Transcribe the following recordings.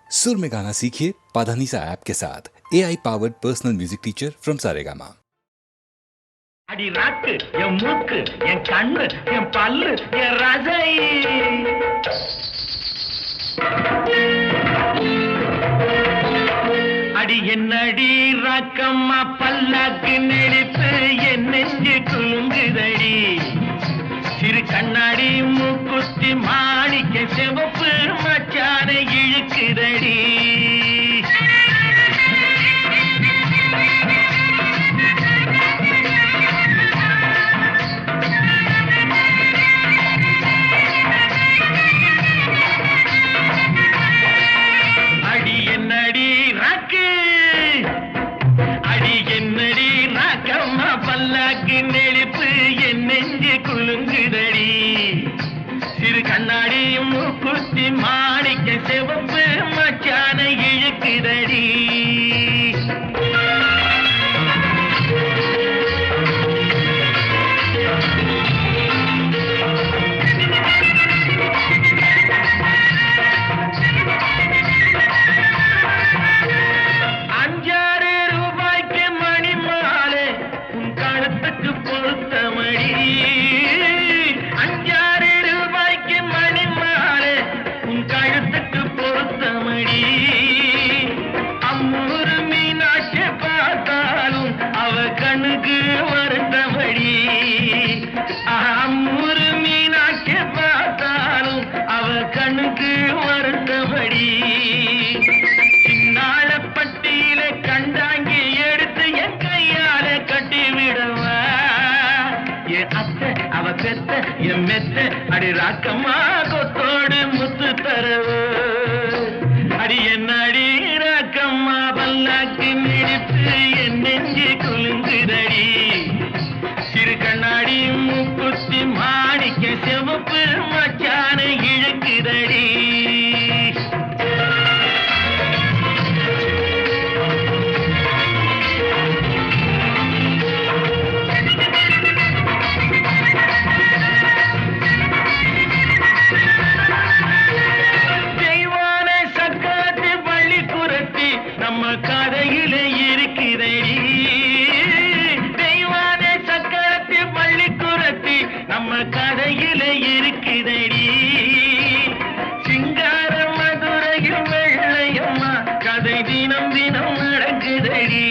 सुर में गाना सीखिए पाधानीसा ऐप के साथ AI powered personal music teacher from Saregama. அடி ராக்கு என் மூக்கு என் கண்ணு என் பல்லு என் ரசை அடி என்னடி ராக்கம்மா பல்லாக்கு நெளிப்பு என் நெஞ்சு குலுங்குதடி சிறு கண்ணாடி மூக்குத்தி மாணிக்க சிவப்பு மச்சான இழுக்குதடி கண்ணாடி மூக்குத்தி மாணிக்க சிவப்பு மச்சான இழுக்குதடி ₹5 மணி மாலை உன் கழுத்துக்கு பொருத்தமடி கழுத்துக்கு பொருத்தமடி அம்மூரு மீனாட்சி பார்த்தாலும் அவ கண்ணுக்கு வருத்தமடி அம்மூரு மீனாட்சி பார்த்தாலும் அவ கண்ணுக்கு வருத்தமடி சின்னாள பட்டியில கண்டாங்கி எடுத்து என் கையால கட்டி விடவா என் அத்தை அவ பெத்த என் மெத்த அடி ராக்கம்மா கொத்தோடு முத்து தரவு அடி என்ன அடி ராக்கம்மா பல்லாக்கு மிடிப்பு என் நெஞ்சு குலுங்குதடி சிறு கண்ணாடி மூக்குத்தி மாணிக்க சிவப்பு மச்சான இழுக்குதடி நம்ம கதையில இருக்கிறடி தெய்வான சக்கரத்தி பள்ளிக்குரத்தி நம்ம கதையில இருக்கிறடி சிங்கார மதுரையில் வெள்ளையம்மா கதை தினம் தினம் நடக்குதடி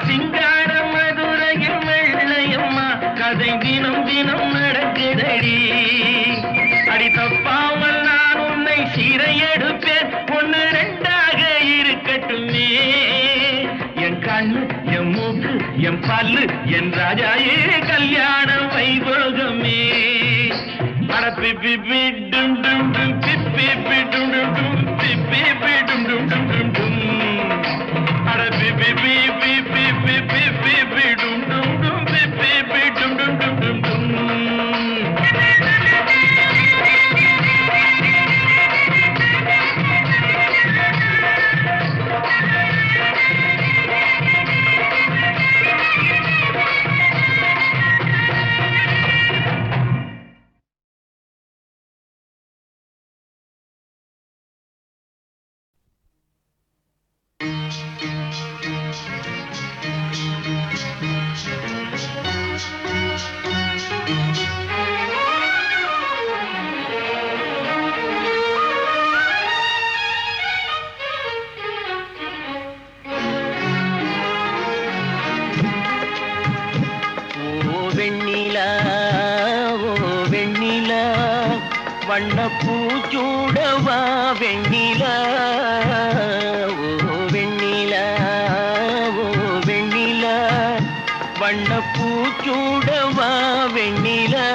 சிங்கார மதுரையில் வெள்ளையம்மா கதை தினம் தினம் நடக்குதடி அடி தப்பாமல் நான் உன்னை சிறையெடுப்பேன் ஒன்னு ரெண்டாக இருக்கட்டுமே என் கண்ணு என் மூக்கு என் பல்லு என் ராஜாயே கல்யாண வைபோகமே அட பிப்பி டும் டும் டும் பிப்பி டும் டும் டும் பிப்பி டும் டும் டும் டும் டும் அட பிப்பி பிப்பி பிப்பி பிப்பி டும் டும் டும் பிப்பி டும் டும் டும் டும் டும் வண்ணப்பூச்சூடவா வெண்ணிலா ஓ வெண்ணிலா ஓ வெண்ணிலா வண்ணப்பூச்சூடவா வெண்ணிலா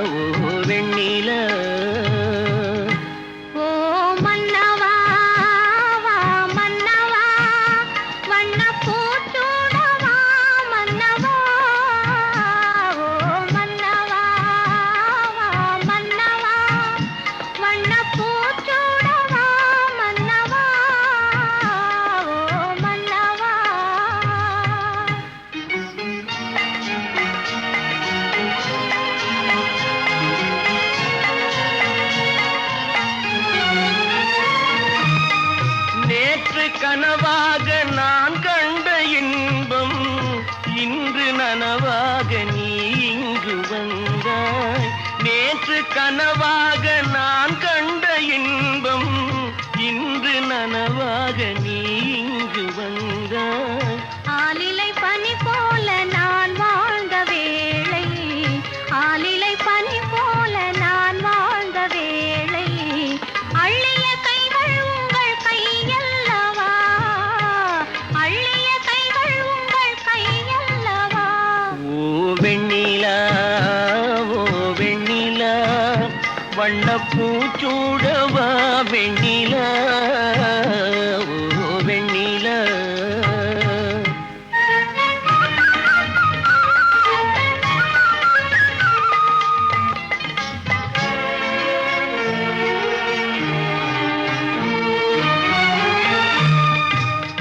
ஓ வெண்ணிலா பூச்சூடவா கனவாக நான் கண்ட இன்பம் இன்று நனவாக நீ இங்கு வந்தாய். நேற்று கனவாக நான் கண்ட இன்பம் இன்று நனவாக நீ இங்கு வந்தாய். ஆலிலை பனி போல நான் வாழ்ந்த வேளை, ஆலிலை பனி போல நான் வாழ்ந்த வேளை, அள்ளிய கைகள் உங்கள் கையல்லவா, அள்ளிய கைகள் உங்கள் கையல்லவா. ஓ வெண்ணிலா, ஓ வெண்ணிலா, வண்ணப்பூச்சூடவா வெண்ணிலா, ஓ வெண்ணிலா.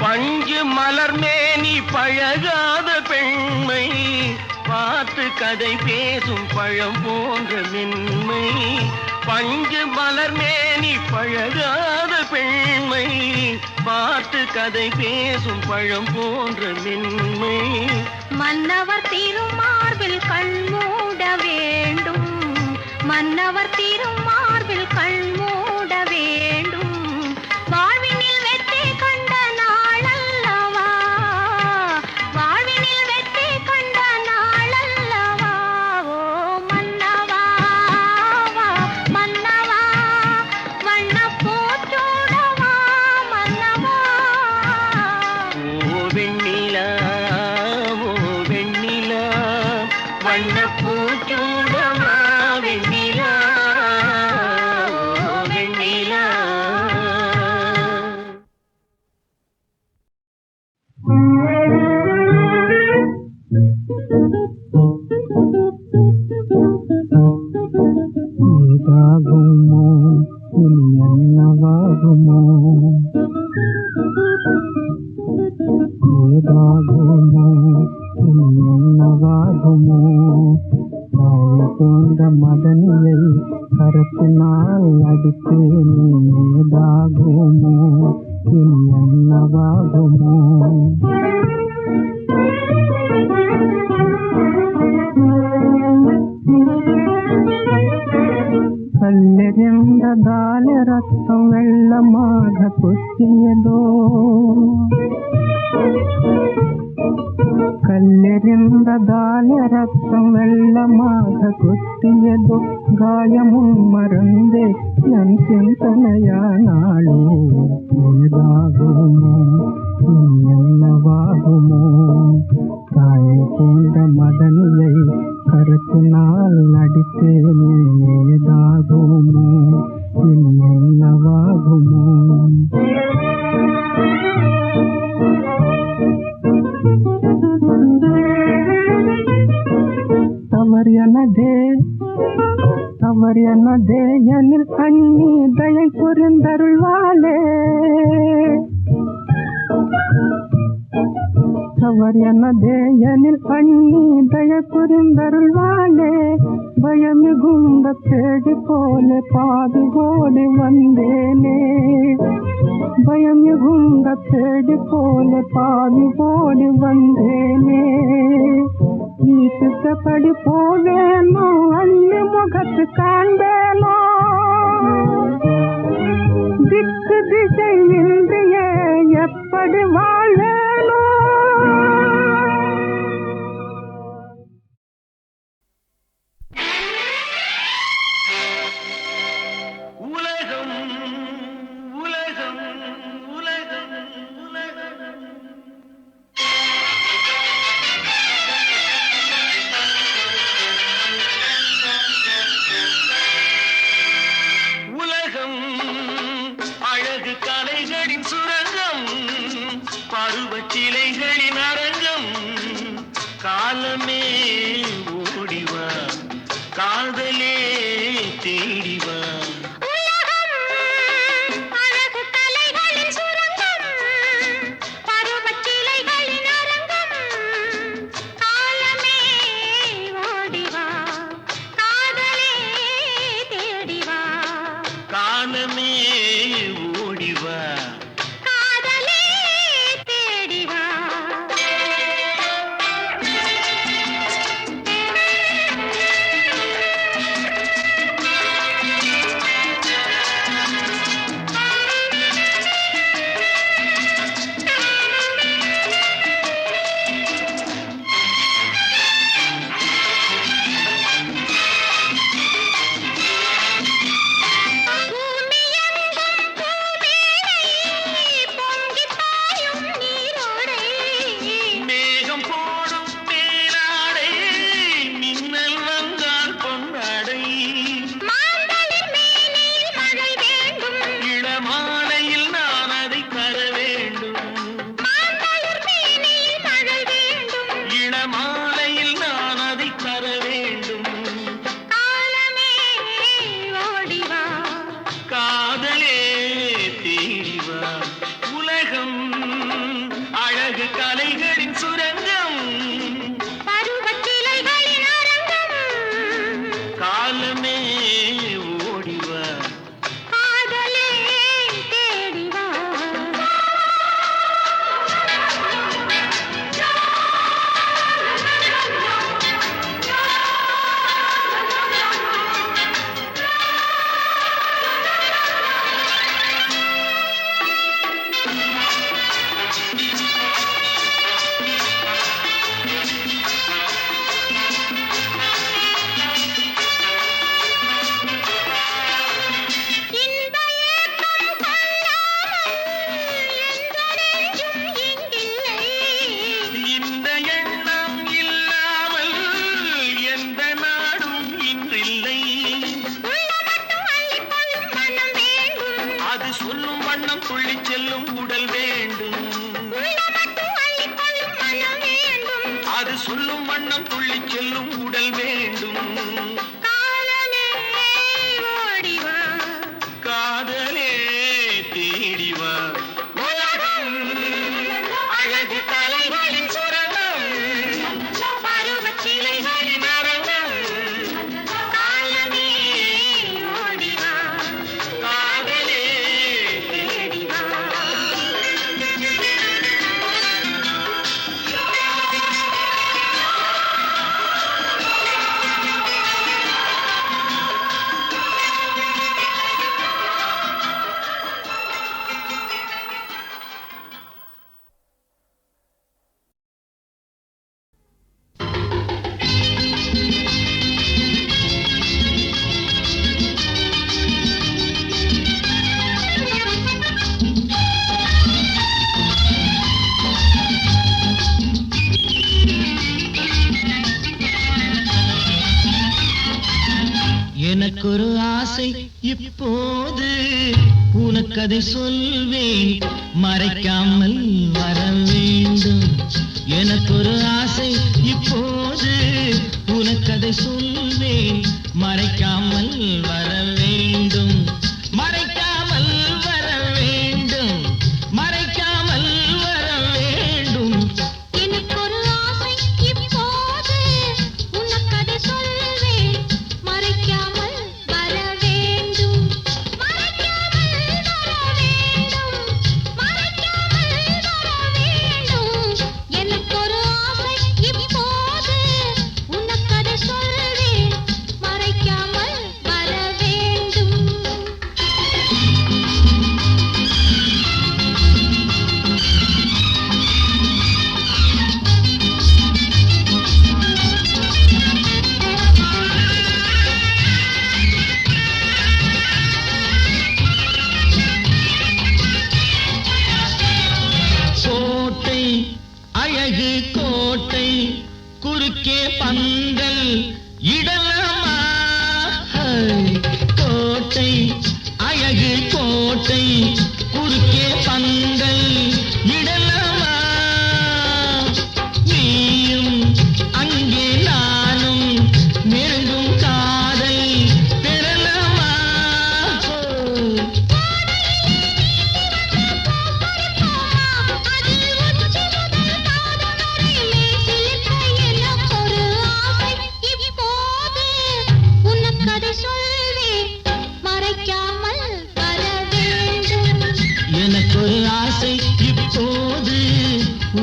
பஞ்சு மலர் மேனி பழகாத பெண்மை பார்த்து கதை பேசும் பழம் போன்ற மென்மை. பஞ்சு மலர் மேனி பழகாத பெண்மை பார்த்து கதை பேசும் பழம் போன்ற மென்மை. மன்னவர் திருமார்பில் கண் மூட வேண்டும், மன்னவர் திருமார்பில் கண் மூட வேண்டும். வாழ்வினில் வெற்றி கண்ட நாளல்லவா, வாழ்வினில் வெற்றி கண்ட நாளல்லவா. ஓ மன்னவா, வா மன்னவா, வண்ணப்பூச்சூடவா மன்னவா. ஓ வெண்ணிலா, ஓ வெண்ணிலா, வண்ணப்பூச்சூடவா வெண்ணிலா, ஓ வெண்ணிலா. ஏதாகுமோ இனி என்னவாகுமோ, ஏதாகுமோ இனி என்னவாகுமோ. தாய் போன்ற மதனியை கரத்தினால் அடித்தேனே, ஏதாகுமோ இனி என்னவாகுமோ. கல்லெறிந்ததால ரத்தம் வெள்ளமாக கொட்டியதோ, கல்லெறிந்ததால ரத்தம் வெள்ளமாக கொட்டியதோ. காயமும் மறந்தே என் சிந்தனையானாளோ, ஏதாகுமோ இனி என்னவாகுமோ. தாய் போன்ற மதனியை கருத்தினால் அடித்தேனே, ஏதாகுமோ இனி என்னவாகுமோ. தவறு எனதே எனில் கண்ணி தயை புரிந்தருள்வாளே, தவறு எனதே எனில் கண்ணி தயை புரிந்தருள்வாளே. பயமிகுந்த தேடி போல பாதி ஓடி வந்தேனே, பயமிகுந்த தேடி போல பாதி ஓடி வந்தேனே. வீட்டுப்படி போவேனோ, அள்ளி முகத்து காண்பேனோ, திக்கு திசை இன்றியே எப்படி வாழேனோ. உலகம் உலகம் உலகம் உலகம். உலகம் அழகு கலைகளின் சுரங்கம், இளமாலையில் நான் அதை தர வேண்டும். மாந்தளிர் மேனியில் மழை வேண்டும். இளமாலையில் நான் அதை தர வேண்டும். காலமே ஓடிவா, காதலே தேடிவா. உலகம் அழகு கலைகளின் சுரங்கம். பருவச்சிலைகளின் அரங்கம். காலமே ஓடிவா. காதலே தேடிவா. இந்த ஏக்கம் கொள்ளாமல் எந்த நெஞ்சும் இங்கில்லை. இந்த எண்ணம் இல்லாமல் எந்த நாடும் இன்றில்லை. உள்ள மட்டும் அள்ளிக்கொள்ளும் மனம் வேண்டும். அது சொல்லும் வண்ணம் துள்ளிச் செல்லும் உடல் வேண்டும். உள்ள மட்டும் அள்ளிக்கொள்ளும் மனம் வேண்டும். அது சொல்லும் வண்ணம் துள்ளிச் செல்லும் உடல் வேண்டும். காலமே ஓடிவா, காதலே தேடிவா. உலகம் அழகு கலைகளின் சுரங்கம். பருவச்சிலைகளின் அரங்கம். காலமே ஓடிவா, காதலே தேடிவா. எனக்கொரு ஆசை இப்போது உனக்கதை சொல்வேன், மறைக்காமல் வர வேண்டும். எனக்கொரு ஆசை இப்போது உனக்கதை சொல்வேன், மறைக்காமல் வர வேண்டும். மறைக்காமல் வர வேண்டும். மறைக்காமல் வர வேண்டும். எனக்கொரு ஆசை இப்போது உனக்கதை சொல்வேன், மறைக்காமல் வர வேண்டும். மறைக்காமல் வர வேண்டும். மறைக்காமல் வர வேண்டும். எனக்கொரு ஆசை இப்போது உனக்கதை சொல்வேன், மறைக்காமல் வர வேண்டும். கோட்டை அழகு கோட்டை குறுக்கே பந்தல் இடலாமா? கோட்டை அழகு கோட்டை குறுக்கே பந்தல் இடலாமா? நீயும் அங்கே நானும் நெருங்கும் காதல் பெறலாமா? எனக்கொரு ஆசை இப்போது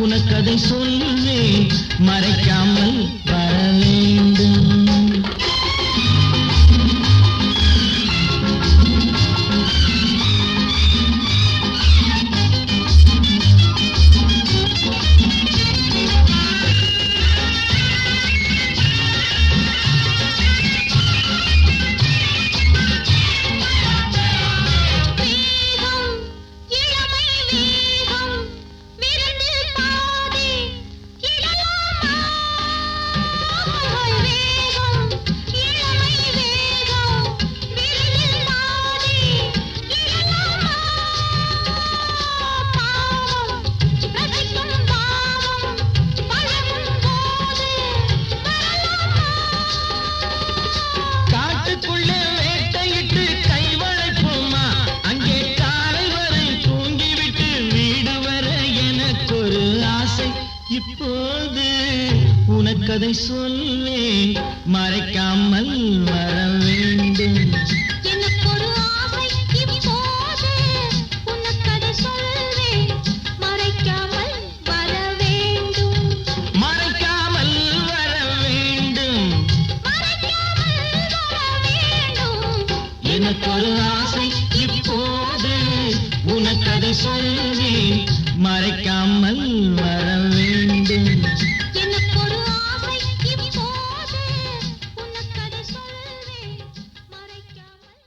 உனக்கதை சொல்வேன், மறைக்காமல் வர வேண்டும். உனக்கதை சொல்வேன் மறைக்காமல் வர வேண்டும் எனக்கு ஒரு ஆசை இப்போது உனக்கதை சொல்வேன் மறைக்காமல் வர வேண்டும் மறைக்காமல் வர வேண்டும் எனக்கு ஒரு ஆசை இப்போது உனக்கதை சொல்வேன் மறைக்காமல் வர வேண்டும் எனக்கு ஒரு ஆசை இப்போது உனக்கதை சொல்வேன் மறைக்காமல்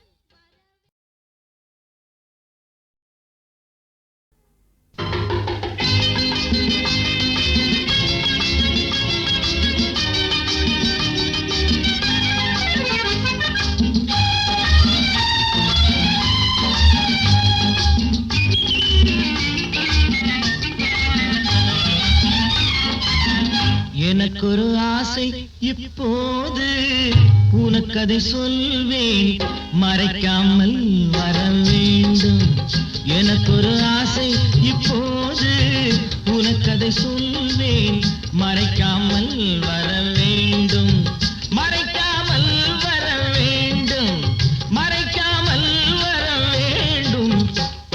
எனக்கு ஒரு ஆசை இப்போது உனக்கதை சொல்வேன் மறைக்காமல் வர வேண்டும் எனக்கு ஒரு ஆசை இப்போது உனக்கதை சொல்வேன் மறைக்காமல் வர வேண்டும் மறைக்காமல் வர வேண்டும் மறைக்காமல் வர வேண்டும்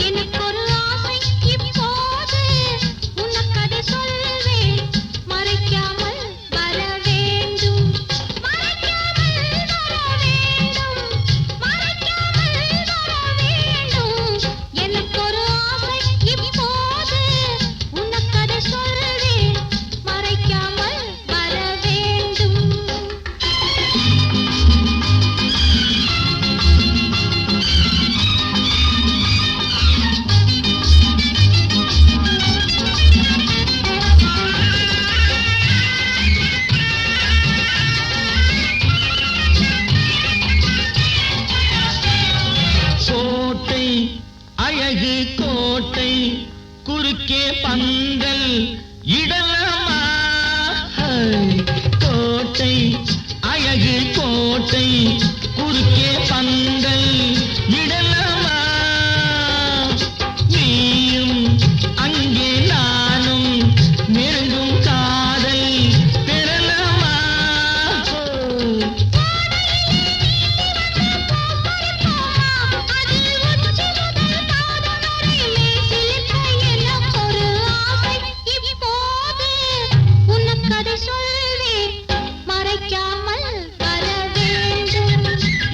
எனக்கு ஒரு ஆசை இப்போது உனக்கதை சொல்வேன் மறைக்காமல் வர வேண்டும் மறைக்காமல் வர வேண்டும் மறைக்காமல் வர வேண்டும் எனக்கு ஒரு ஆசை இப்போது உனக்கதை சொல்வேன் மறைக்காமல் வர வேண்டும் கோட்டை அழகு கோட்டை குறுக்கே பந்தல் இடலாமா கோட்டை அழகு கோட்டை குறுக்கே பந்தல் இடலாமா நீயும் அங்கே நானும் நெருங்கும் காதல் பெறலாமா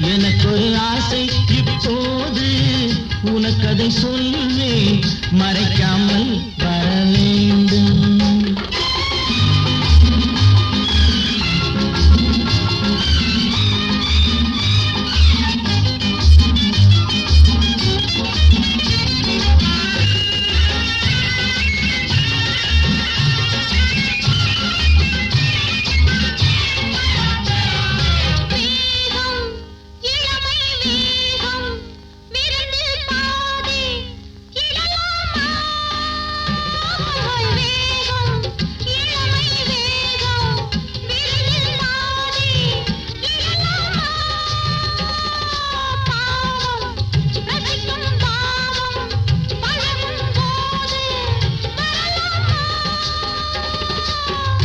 எனக்கு ஒரு ஆசை இப்போது உனக்கதை சொல்வேன் மறைக்காமல் வர வேண்டும்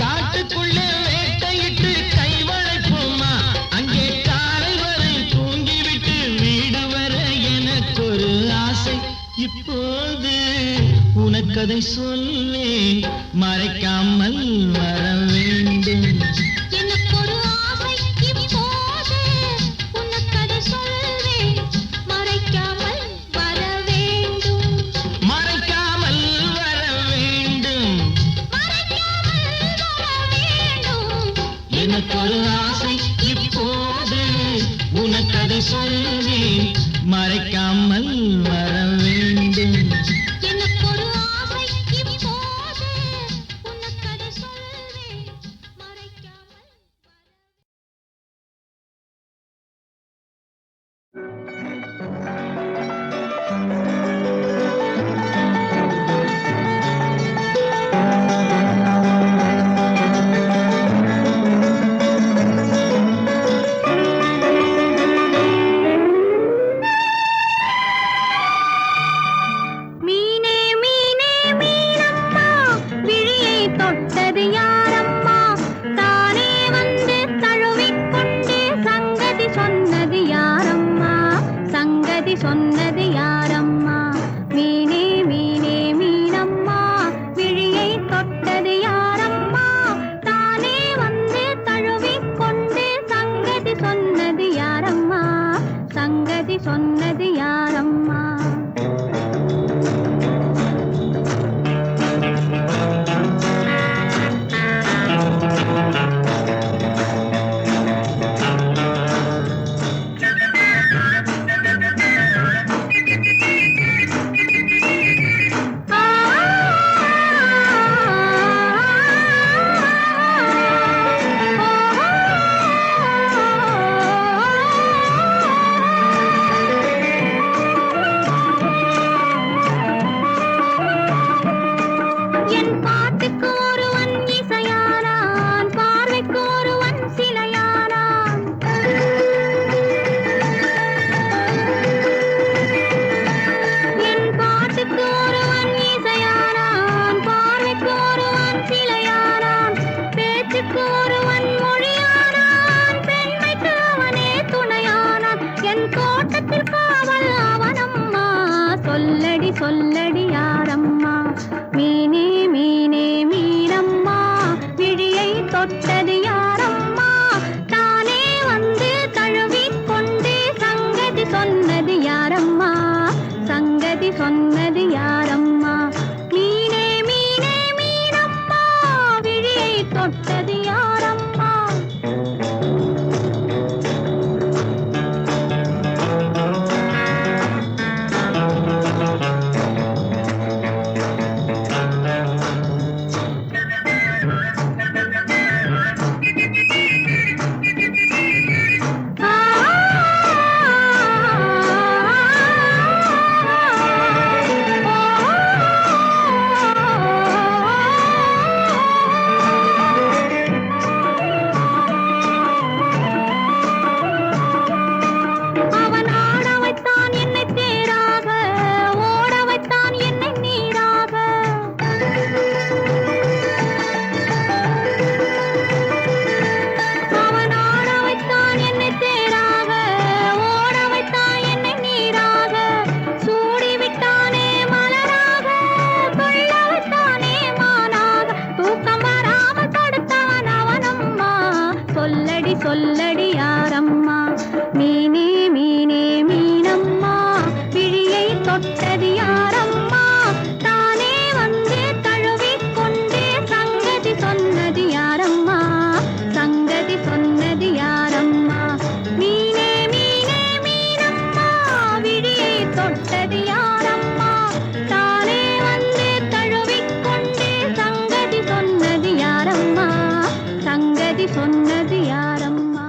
காட்டுக்குள்ளே வேட்டையிட்டு கைவளைப்போமா அங்கே காலை வரை தூங்கிவிட்டு வீடு வர எனக்கு ஒரு ஆசை இப்போது உனக்கதை சொல்வேன் மறைக்காமல் வர வேண்டும் எனக்கு ஒரு ஆசை இப்போது உனக்கதை சொல்வேன் மறைக்காமல் வர வேண்டும் மறைக்காமல் வர வேண்டும் மறைக்காமல் வர வேண்டும் எனக்கு ஒரு ஆசை இப்போது உனக்கதை சொல்வேன் மறைக்காமல் வர வேண்டும் எனக்கு ஒரு ஆசை இப்போது உனக்கதை சொல்வேன் மறைக்காமல் சொல்லடி யாரம்மா மீனே மீனே மீனம்மா விழியை தொட்டது யாரம்மா தானே வந்து தழுவிக் கொண்டு சங்கதி சொன்னது யாரம்மா சங்கதி சொன்னது யாரம்மா மீனே மீனே மீனம்மா விழியை தொட்டது யாரம்மா சொல்லடி யாரம்மா மீனே மீனே மீனம்மா விழியை தொட்டது யாரம்மா தானே வந்து தழுவிக் கொண்டே சங்கதி சொன்னது யாரம்மா சங்கதி சொன்னது யாரம்மா மீனே மீனே மீனம்மா விழியை தொட்டது யாரம்மா தானே வந்து தழுவிக் கொண்டே சங்கதி சொன்னது யாரம்மா சங்கதி சொன்னது யாரம்மா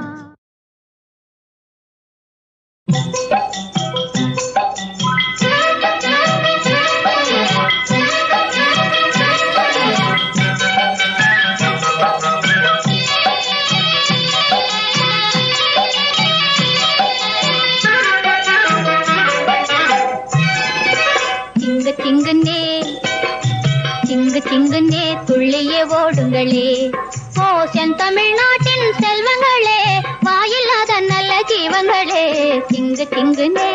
சிங்குன்னே துள்ளியே ஓடுங்களே ஓ செந்தமிழ்நாட்டின் செல்வங்களே வாயில்லாத நல்ல ஜீவங்களே சிங்கு சிங்குன்னே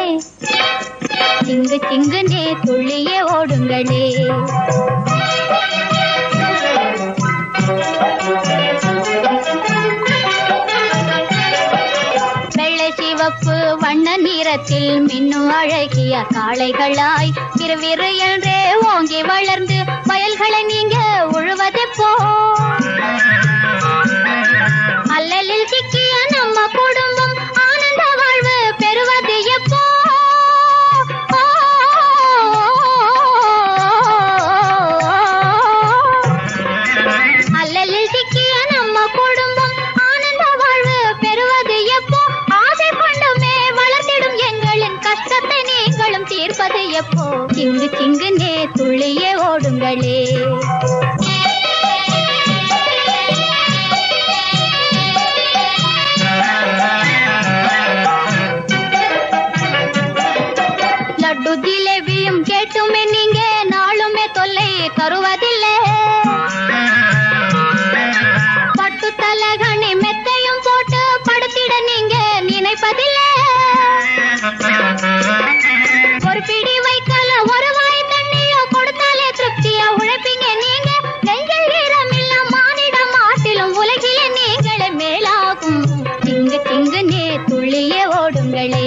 துள்ளியே ஓடுங்களே வெள்ளை சிவப்பு வண்ண நிறத்தில் மின்னும் அழகிய காளைகளாய் விறுவிறு என்றே ஓங்கி வளர்ந்து வயல்களை நீங்க உழுவதெப்போ அல்லலில் சிக்கிய நம்ம குடும்பம் ஆனந்த வாழ்வு பெறுவது எப்போ அல்லலில் சிக்கிய நம்ம குடும்பம் ஆனந்த வாழ்வு பெறுவது எப்போ ஆசை கொண்டுமே வளர்த்திடும் எங்களின் கஷ்டத்தை நீங்களும் தீர்ப்பது எப்போ சிங்குன்னே துள்ளியே ஓடுங்களே லட்டு ஜிலேபியும் கேட்டுமே நீங்க நாளுமே தொல்லை தருவதில்லை பட்டு தலகணி மெத்தையும் போட்டு படுத்திட நீங்க நினைப்பதில்லை ஒரு பிடி வைக்கல ஒரு வாய் தண்ணியோ கொடுத்தாலே திருப்தியா உழைப்பீங்க நீங்க நெஞ்சில் ஈரமில்ல மானிட மாட்டிலும் உலகிலே நீங்களே மேலாகும் சிங்குன்னே துள்ளியே ஓடுங்களே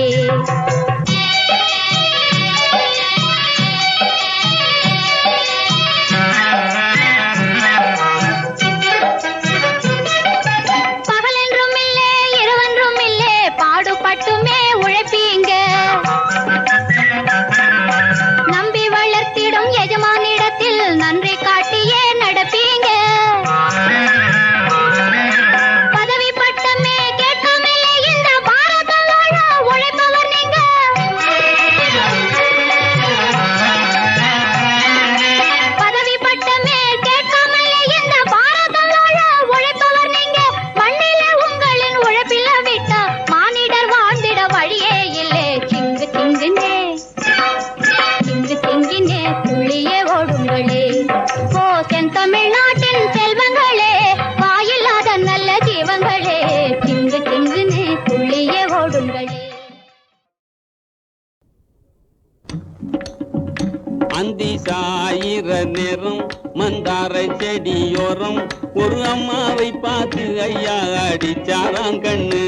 அந்தி சாயிர நேரம் மந்தார செடியோரம் ஒரு அம்மாவை பார்த்து ஐயா அடிச்சாளாம் கண்ணு,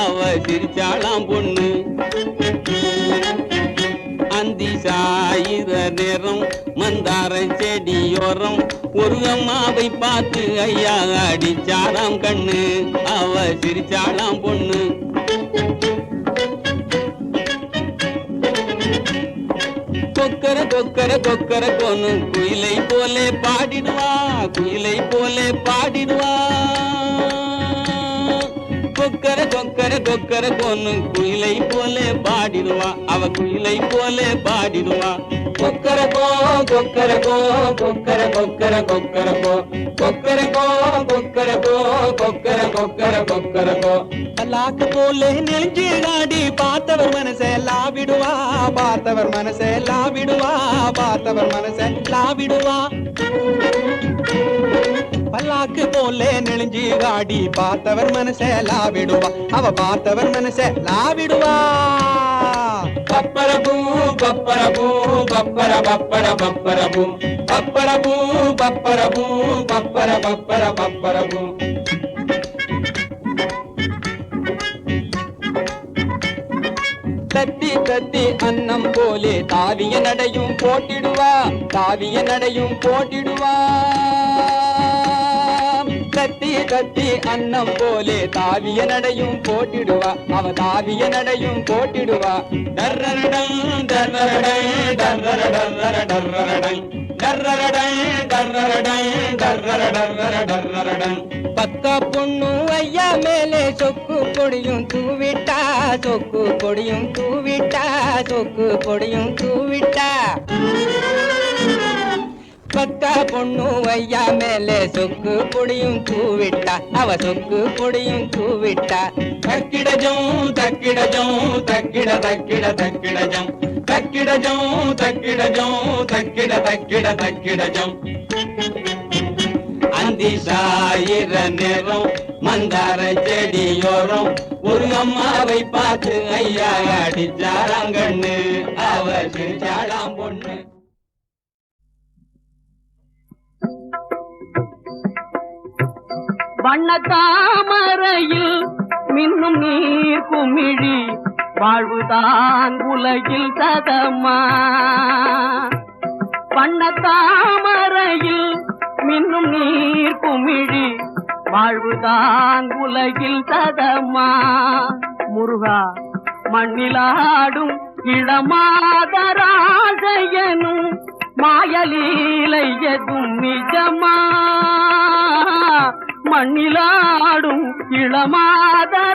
அவ சிரிச்சாளாம் பொண்ணு. அந்தி சாயிர நேரம் மந்தார செடியோரம் ஒரு அம்மாவை பார்த்து ஐயா அடிச்சாளாம் கண்ணு, அவ சிரிச்சாளாம் பொண்ணு. கொக்கர கொக்கர கொக்கர கொன்னு குயிலை போலே பாடிடுவா, குயிலை போலே பாடிடுவா. கொக்கர கொக்கர கொக்கர கொன்னு குயிலை போலே பாடிடுவா, அவ குயிலை போலே பாடிடுவா. கொக்கர கோ கொக்கர கோ கொக்கர கொக்கர கொக்கர கோ கொக்கர கோ கொக்கர கோ கொக்கர கொக்கர கொக்கர கோ. பல்லாக்கு போலே நெளிஞ்சு ஆடி பார்த்தவர் மனசே லாவிடுவா, பார்த்தவர் மனசே லாவிடுவா, பார்த்தவர் மனசே லாவிடுவா. பல்லாக்கு போலே நெளிஞ்சு ஆடி பார்த்தவர் மனசே லாவிடுவா, அவ பார்த்தவர் மனசே லாவிடுவா. பப்பரபூ பப்பரபூ பப்பர பப்பர பப்பரபூ பப்பரபூ பப்பரபூ பப்பர பப்பர பப்பரபூ. தத்தி தத்தி அன்னம் போலே தாவிய நடையும் போட்டிடுவா, தாவிய நடையும் போட்டிடுவா. தத்தி தத்தி அன்னம் போலே தாவிய நடையும் போட்டிடுவா, அவ தாவிய நடையும் போட்டிடுவா. டர்ரரடை டர்ரரடை டர்ரரடர்ரர டர்ரரடை டர்ரரடை டர்ரரடை டர்ரர டர்ரர டர்ரரடை. பக்கா பொண்ணு ஐயா மேலே சொக்கு பொடியும் தூவிட்டா, சொக்கு பொடியும் தூவிட்டா, சொக்கு பொடியும் தூவிட்டா. பக்கா பொண்ணு ஐயா மேலே சொக்கு பொடியும் தூவிட்டா, அவ சொக்கு பொடியும் தூவிட்டா. தக்கிடஜம் தக்கிடஜம் தக்கிட தக்கிட தக்கிடஜம் தக்கிடஜம் தக்கிடஜம் தக்கிட தக்கிட தக்கிடஜம். அந்தி சாயிர நேரம் மந்தார செடியோரம் ஒரு அம்மாவை பார்த்து ஐயா அடிச்சாராங்கண்ணு, அவ சிரிச்சாளாம் பொண்ணு. வண்ணத்தாமரையில் மின்னும் நீர் குமிழி வாழ்வுதான் உலகில் சதமா. வண்ணத்தாமரையில் மின்னும் நீர் குமிழி வாழ்வுதான் உலகில் சதமா. முருகா மண்ணிலாடும் இளமாதராசையனும் மாயலீலை எதும் நிஜமா. மண்ணிலாடும் இளமாதராசையனும்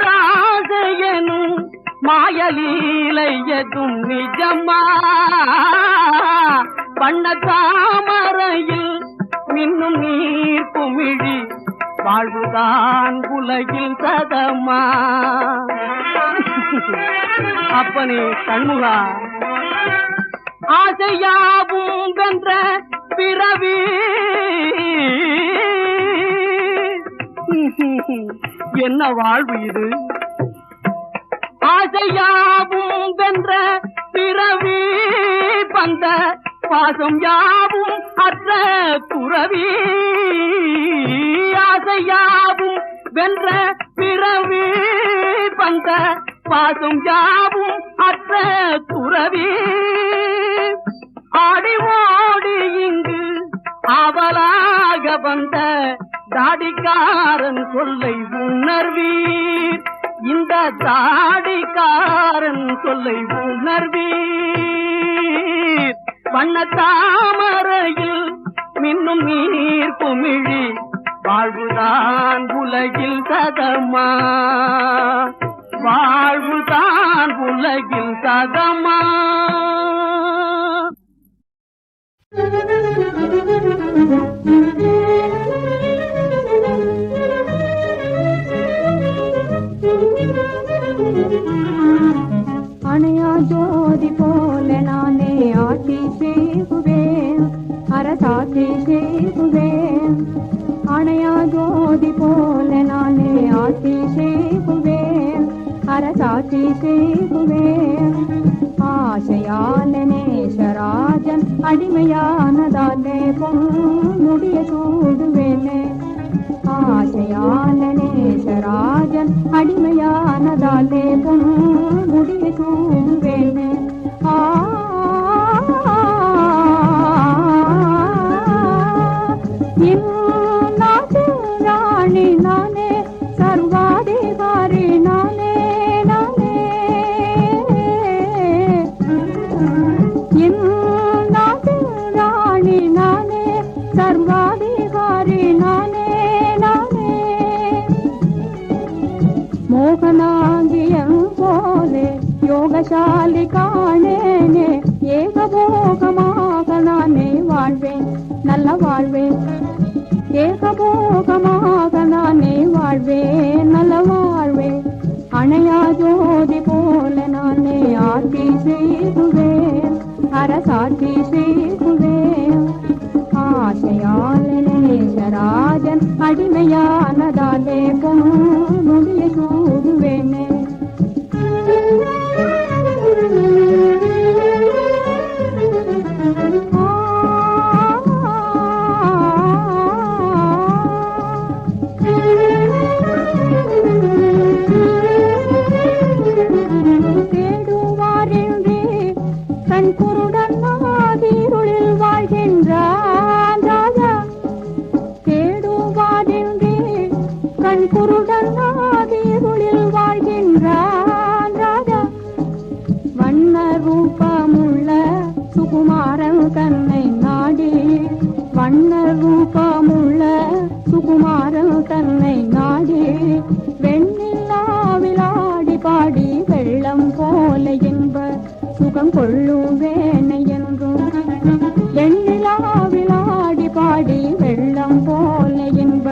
மாயலீலை எதும் நிஜமா. வண்ணத்தாமரையில் மின்னும் நீர் குமிழி வாழ்வுதான் உலகில் சதமா. அப்பனே சண்முகா, ஆசையாவும் வென்ற பிறவி என்ன வாழ்வு இது? ஆசையாவும் வென்ற பிறவி பந்த பாசம் யாவும் அற்ற துறவி. ஆசையாவும் வென்ற பிறவி பந்த பாசம் யாவும் அற்ற துறவி. ஆடி ஓடி இங்கு அவலாக வந்த தாடிக்காரன் சொல்லை உணர்வீர், இந்த தாடிக்காரன் சொல்லை உணர்வீர். வண்ணத்தாமரையில் மின்னும் நீர் குமிழி வாழ்வுதான் உலகில் சதமா, வாழ்வுதான் உலகில் சதமா. அணையா ஜோதி போல நானே ஆட்சி செய்குவேன், அரசாட்சி செய்குவேன். அணையா ஜோதி போல நானே ஆட்சி செய்குவேன், அரசாட்சி செய்குவேன். ஆசையால நேசராஜ நேசராஜன் அடிமையானதாலே முடிய சூடுவேனே ஆசையான நேசராஜன் அடிமையானதாலே முடிய சூடுவேனே நாட்டு ராணி நானே சர்வாதிகாரி நானே நானே நாட்டு ராணி நானே சர்வாதிகாரி நானே நானே மோகனாங்கியம் போலே யோகசாலி காணேனே ஏகபோகமாக நானே வாழ்வேன் நல்ல வாழ்வேன் ஏகபோகமாக நானே வாழ்வேன் நல்ல வாழ்வேன் அணையா ஜோதி போல நானே ஆட்சி செய்துவேன் அரசாட்சி செய்துவேன் ஆசையால் நேசராஜன் அடிமையானதாலே முடிய சூடுவேனே குருடனாதிருளில் வாழ்கின்றான் ராஜா வண்ண ரூபமுள்ள சுகுமாரன் தன்னை நாடி வண்ண ரூபமுள்ள சுகுமாரன் தன்னை நாடி வெண்ணிலாவிலாடி பாடி வெள்ளம் போல என்ப சுகம் கொள்ளுவேனை என்றும் வெண்ணிலாவிலாடி பாடி வெள்ளம் போல என்ப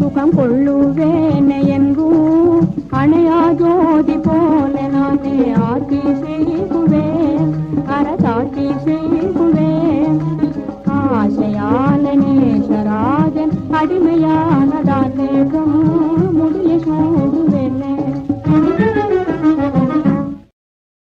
சுகம் கொள்ளுவேனே என்றும் அணையா ஜோதி போல நானே ஆட்சி செய்து